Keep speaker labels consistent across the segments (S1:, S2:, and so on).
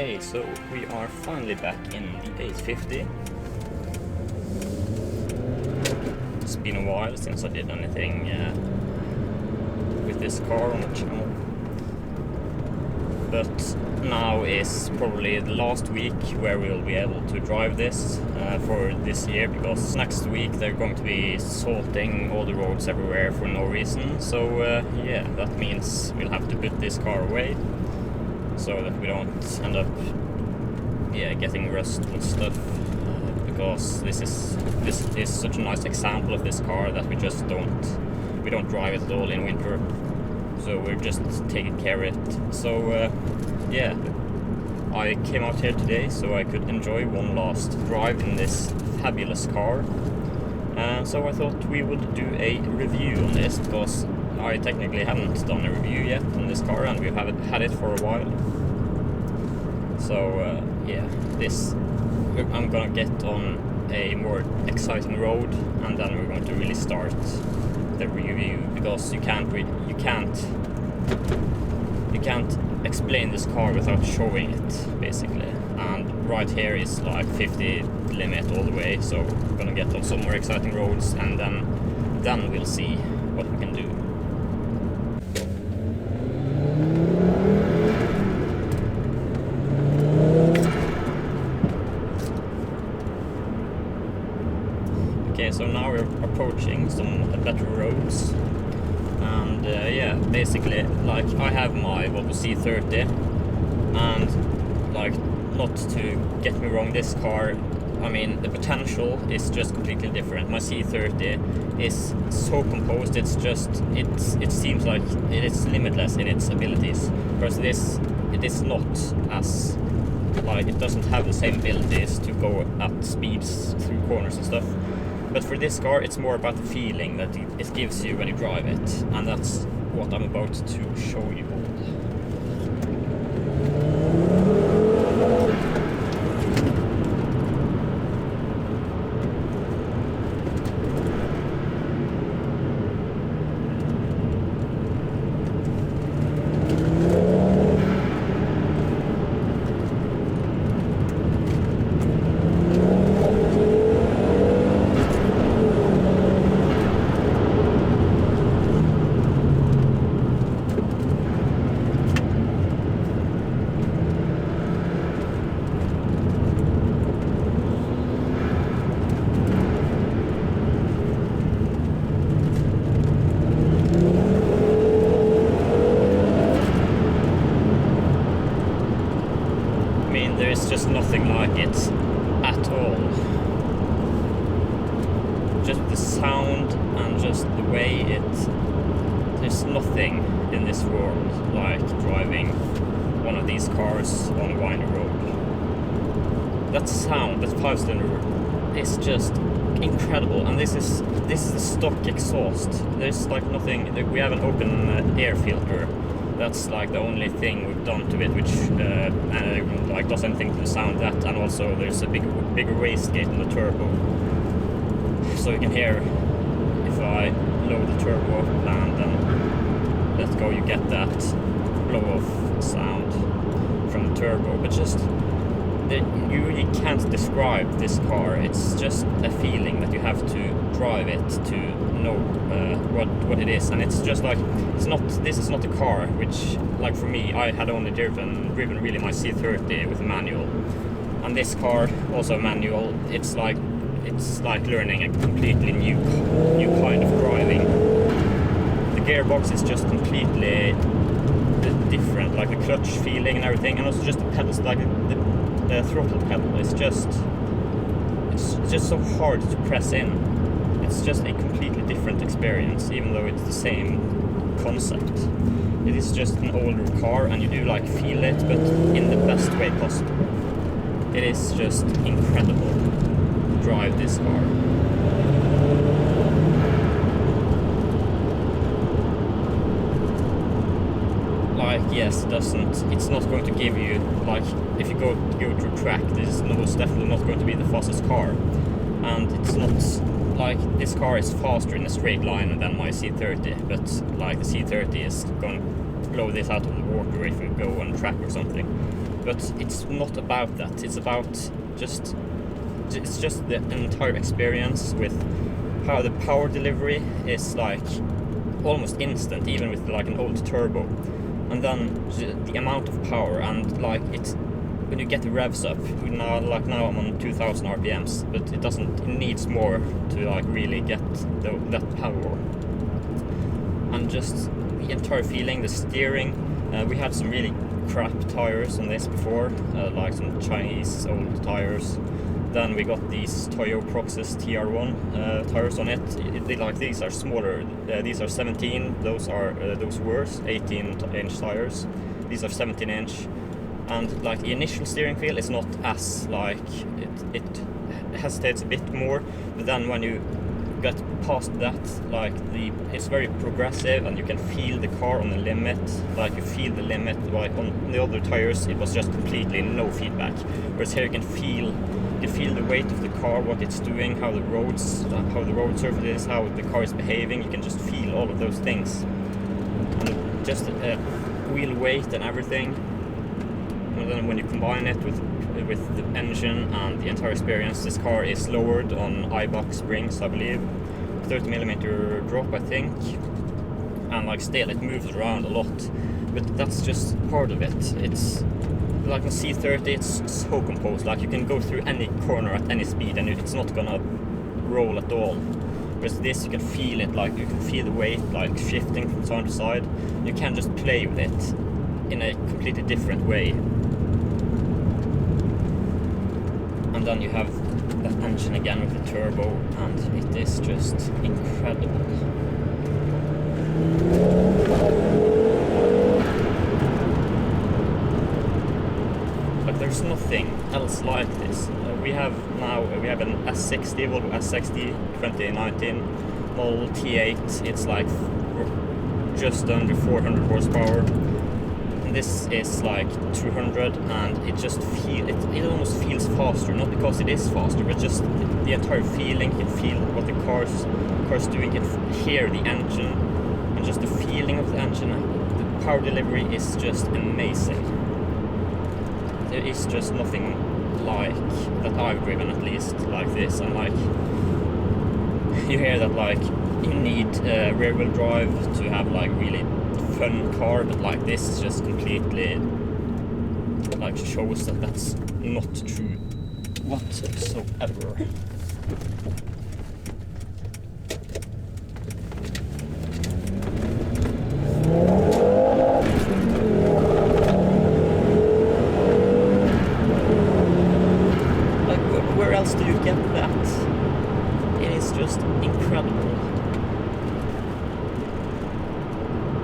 S1: Okay, so we are finally back in the 850. It's been a while since I did anything with this car on the channel. But now is probably the last week where we'll be able to drive this for this year, because next week they're going to be salting all the roads everywhere for no reason. So yeah, that means we'll have to put this car away so that we don't end up getting rust and stuff, because this is such a nice example of this car that we don't drive it at all in winter. So we're just taking care of it. So yeah, I came out here today so I could enjoy one last drive in this fabulous car. And so I thought we would do a review on this, because I technically haven't done a review yet on this car and we've had it for a while. So yeah, I'm gonna get on a more exciting road, and then we're going to really start the review, because you can't explain this car without showing it, basically. And right here is like 50 limit all the way, so we're gonna get on some more exciting roads, and then we'll see what we can do. Okay, so now we're approaching some better roads, and yeah, basically, like, I have my Volvo C30, and like, not to get me wrong, this car, I mean, the potential is just completely different. My C30 is so composed, it seems like it is limitless in its abilities, whereas it is not as, like, it doesn't have the same abilities to go at speeds through corners and stuff. But for this car, it's more about the feeling that it gives you when you drive it, and that's what I'm about to show you all. There's just nothing like it at all. Just the sound and just the way there's nothing in this world like driving one of these cars on a windy road. That sound, that 5-cylinder, is just incredible, and this is the stock exhaust. There's like nothing. We have an open air filter. That's like the only thing we've done to it, which like does anything to the sound. That, and also there's a bigger wastegate in the turbo, so you can hear if I load the turbo up and then let go, you get that blow-off sound from the turbo. But just you really can't describe this car. It's just a feeling that you have to drive it to know what it is. And it's just like, this is not a car which, like, for me, I had only driven really my C30 with a manual, and this car also manual. It's like learning a completely new kind of driving. The gearbox is just completely different, like the clutch feeling and everything, and also just the pedals, like the throttle pedal is just so hard to press in. It's just a completely different experience, even though it's the same concept. It is just an older car, and you do like feel it, but in the best way possible. It is just incredible to drive this car. Like, yes, it's not going to give you, like, if you go to track, this is most definitely not going to be the fastest car. And it's not like, this car is faster in a straight line than my C30, but like the C30 is going to blow this out of the water if you go on track or something. but it's not about that. It's about it's just the entire experience with how the power delivery is like almost instant, even with like an old turbo, and then the amount of power, and like it's when you get the revs up. Now I'm on 2000 RPMs, but it needs more to like really get that power. And just the entire feeling, the steering. We had some really crap tires on this before, like some Chinese old tires. Then we got these Toyo Proxes TR1 tires on it. Like these are smaller. These are 17. Those are those worse 18-inch tires. These are 17-inch, and like the initial steering feel is not as like it hesitates a bit more. But then when you get past that, like it's very progressive, and you can feel the car on the limit. Like you feel the limit. Like on the other tires, it was just completely no feedback. Whereas here you can feel the weight of the car, what it's doing, how the road surface is, how the car is behaving. You can just feel all of those things, and just wheel weight and everything. And then when you combine it with the engine and the entire experience, this car is lowered on Eibach springs, I believe, 30mm drop, I think, and like still it moves around a lot, but that's just part of it. It's like a C30, it's so composed, like you can go through any corner at any speed and it's not gonna roll at all. Whereas this, you can feel it, like you can feel the weight like shifting from side to side. You can just play with it in a completely different way. And then you have that engine again with the turbo, and it is just incredible. Like there's nothing else like this. We have an S60, Volvo S60 2019 Model T8. It's like just under 400 horsepower. And this is like 200, and it almost feels faster, not because it is faster, but just the entire feeling. You can feel what the car's doing. You can hear the engine, and just the feeling of the engine. The power delivery is just amazing. There is just nothing like that I've driven, at least, like this. And like you hear that like you need rear wheel drive to have like really fun car, but like this is just completely like shows that that's not true whatsoever. Like where else do you get that? It is just incredible.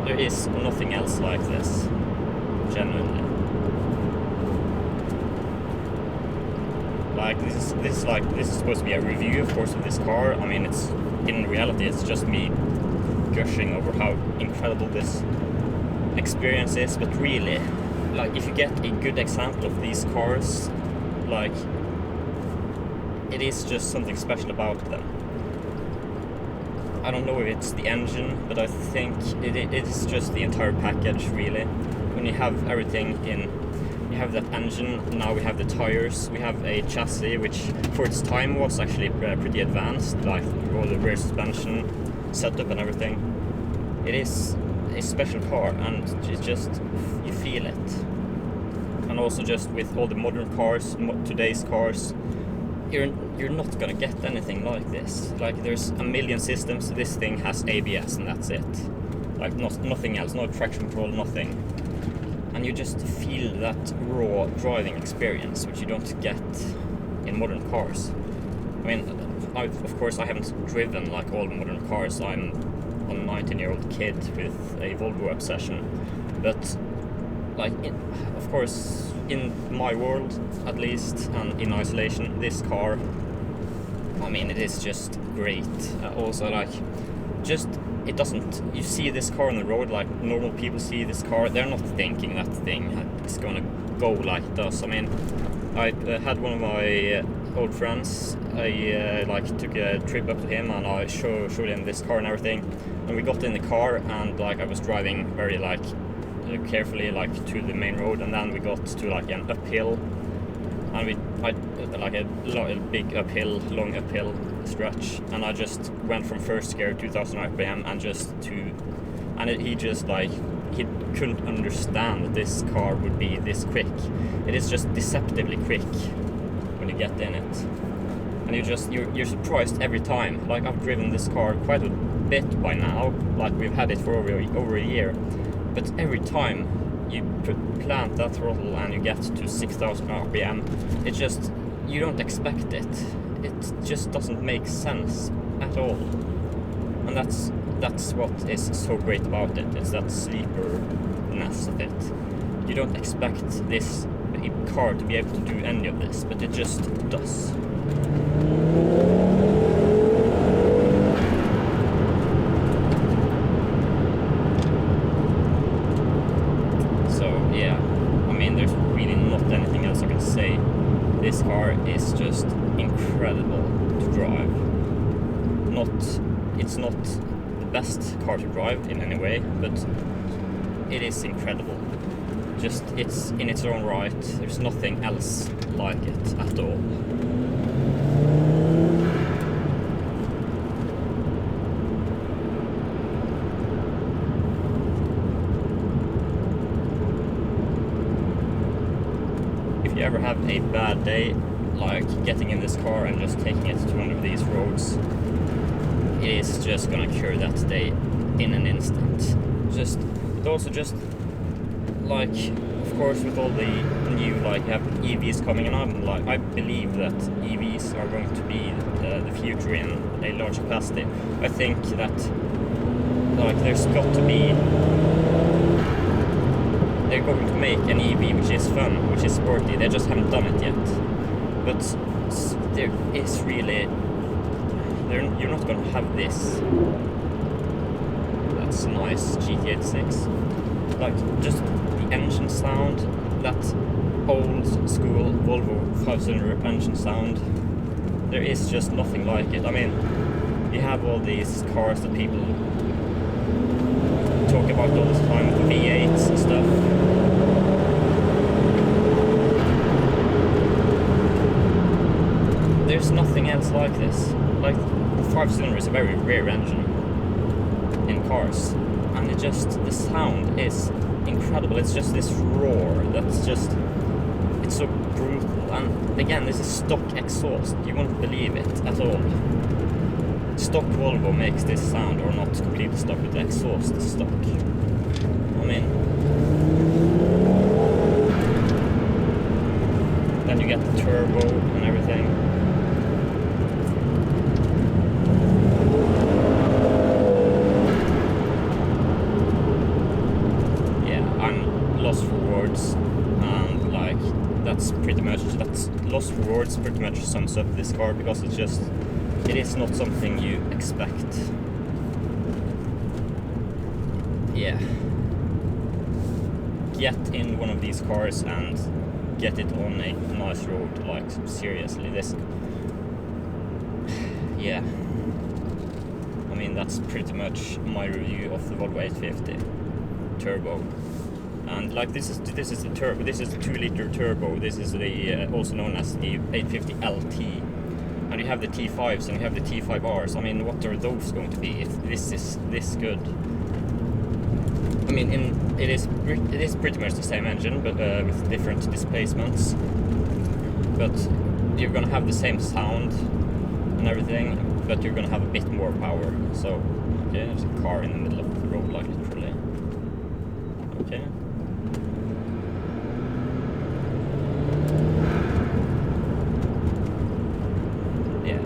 S1: There is nothing else like this, genuinely. Like this is supposed to be a review, of course, of this car. I mean, it's in reality, it's just me gushing over how incredible this experience is. But really, like if you get a good example of these cars, like it is just something special about them. I don't know if it's the engine, but I think it is just the entire package, really. When you have everything in, you have that engine, now we have the tires, we have a chassis which for its time was actually pretty advanced, like all the rear suspension setup and everything. It is a special car, and it's just, you feel it. And also just with all the modern cars, today's cars, you're not gonna get anything like this. Like there's a million systems. This thing has ABS and that's it. Like nothing else, no traction control, nothing. And you just feel that raw driving experience, which you don't get in modern cars. I mean, of course I haven't driven like all modern cars. I'm a 19-year-old kid with a Volvo obsession. But like, of course, in my world, at least, and in isolation, this car, I mean, it is just great. Also, like, just, it doesn't, you see this car on the road, like normal people see this car, they're not thinking that thing is gonna go like it does. I mean, I had one of my old friends, I like took a trip up to him, and I showed him this car and everything, and we got in the car, and like I was driving very like carefully like to the main road, and then we got to like an uphill, and like a big uphill, long uphill stretch, and I just went from first gear 2000 RPM he just like, he couldn't understand that this car would be this quick. It is just deceptively quick when you get in it, and you're surprised every time. Like, I've driven this car quite a bit by now, like we've had it for over a year, but every time you plant that throttle and you get to 6000 RPM, it just, you don't expect it. It just doesn't make sense at all, and that's what is so great about it. It's that sleeperness of it. You don't expect this car to be able to do any of this, but it just does. So yeah, I mean, there's really not anything else I can say. This car is just incredible to drive. It's not the best car to drive in any way, but it is incredible. Just, it's in its own right. There's nothing else like it at all. If you ever have a bad day, like getting in this car and just taking it to one of these roads, it is just gonna cure that day in an instant. It also just, like, of course, with all the new, like, you have EVs coming in, I believe that EVs are going to be the future in a large capacity. I think that, like, there's got to be, they're going to make an EV which is fun, which is sporty. They just haven't done it yet. But there is really, you're not going to have this. That's nice, GT86. Like, just the engine sound, that old school Volvo 5-cylinder engine sound, there is just nothing like it. I mean, you have all these cars that people talk about all the time, with the V8s and stuff. There's nothing else like this. Like, the 5-cylinder is a very rare engine in cars, and the sound is incredible. It's just this roar that's just, it's so brutal. And again, this is stock exhaust. You won't believe it at all. Stock Volvo makes this sound, or not completely stock, but the exhaust is stock. I mean, then you get the turbo and everything. Lost for words pretty much sums up this car, because it is not something you expect. Yeah. Get in one of these cars and get it on a nice road, like, seriously, this, yeah. I mean, that's pretty much my review of the Volvo 850 Turbo. And like, this is the turbo. This is the 2-liter turbo. This is the also known as the 850 LT. And you have the T5s and you have the T5Rs. I mean, what are those going to be if this is this good? I mean, it is pretty much the same engine, but with different displacements. But you're gonna have the same sound and everything, but you're gonna have a bit more power. So, okay, there's a car in the middle of the road, like, literally. Okay.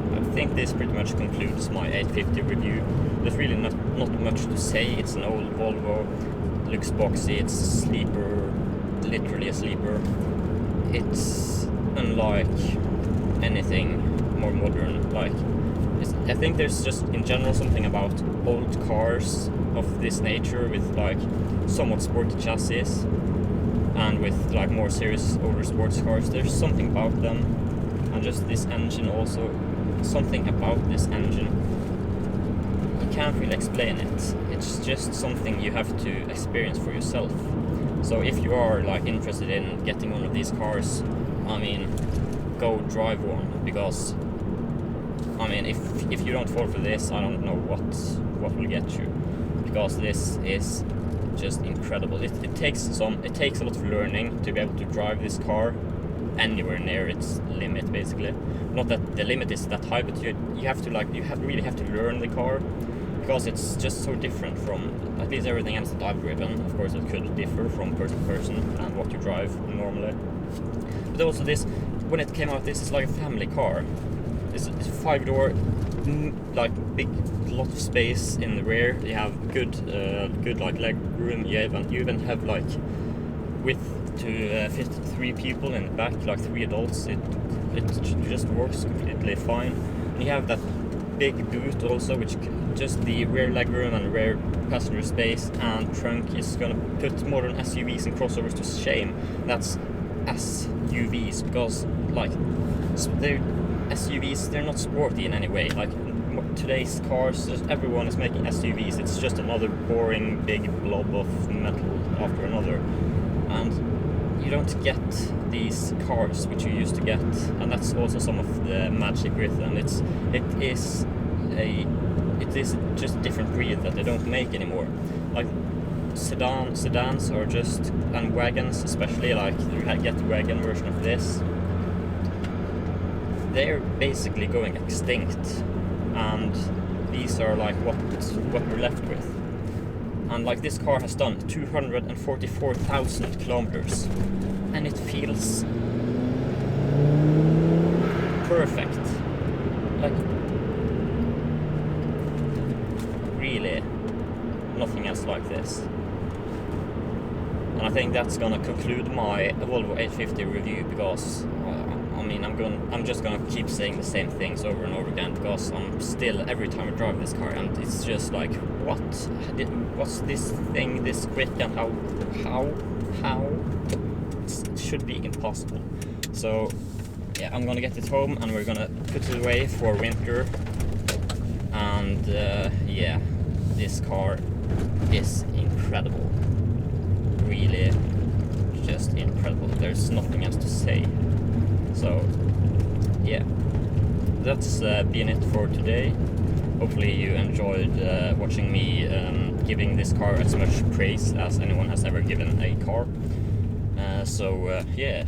S1: I think this pretty much concludes my 850 review. There's really not much to say. It's an old Volvo, looks boxy, it's a sleeper, literally a sleeper. It's unlike anything more modern. Like, I think there's just in general something about old cars of this nature with like somewhat sporty chassis and with like more serious older sports cars. There's something about them, and just this engine also. Something about this engine, you can't really explain it. It's just something you have to experience for yourself. So if you are like interested in getting one of these cars, I mean, go drive one, because I mean, if you don't fall for this, I don't know what will get you, because this is just incredible. It takes a lot of learning to be able to drive this car anywhere near its limit, basically. Not that the limit is that high, but you really have to learn the car, because it's just so different from at least everything else that I've driven. Of course, it could differ from person to person and what you drive normally. But also this, when it came out, this is like a family car. It's a 5-door, like big, lot of space in the rear. You have good like leg room. You even have like width to fit 3 people in the back, like 3 adults. It just works completely fine. And you have that big boot also, which just the rear legroom and rear passenger space and trunk is gonna put modern SUVs and crossovers to shame. That's SUVs, because like they're SUVs, they're not sporty in any way. Like today's cars, everyone is making SUVs. It's just another boring big blob of metal after another, and you don't get these cars which you used to get. And that's also some of the magic with them. It is just a different breed that they don't make anymore. Like sedans are just, and wagons especially, like you get the wagon version of this, they're basically going extinct, and these are like what we're left with. And like this car has done 244,000 kilometers, and it feels perfect. Like really nothing else like this. And I think that's gonna conclude my Volvo 850 review, because I mean, I'm just gonna keep saying the same things over and over again, because I'm still, every time I drive this car, and it's just like, what's this thing this quick, and how it should be impossible. So yeah, I'm gonna get it home and we're gonna put it away for winter. And yeah, this car is incredible, really just incredible. There's nothing else to say. So yeah, that's been it for today. Hopefully you enjoyed watching me giving this car as much praise as anyone has ever given a car. So yeah,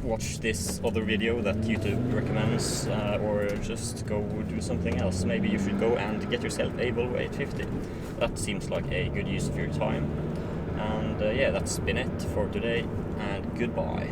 S1: watch this other video that YouTube recommends, or just go do something else. Maybe you should go and get yourself a Volvo 850. That seems like a good use of your time. And yeah, that's been it for today, and goodbye.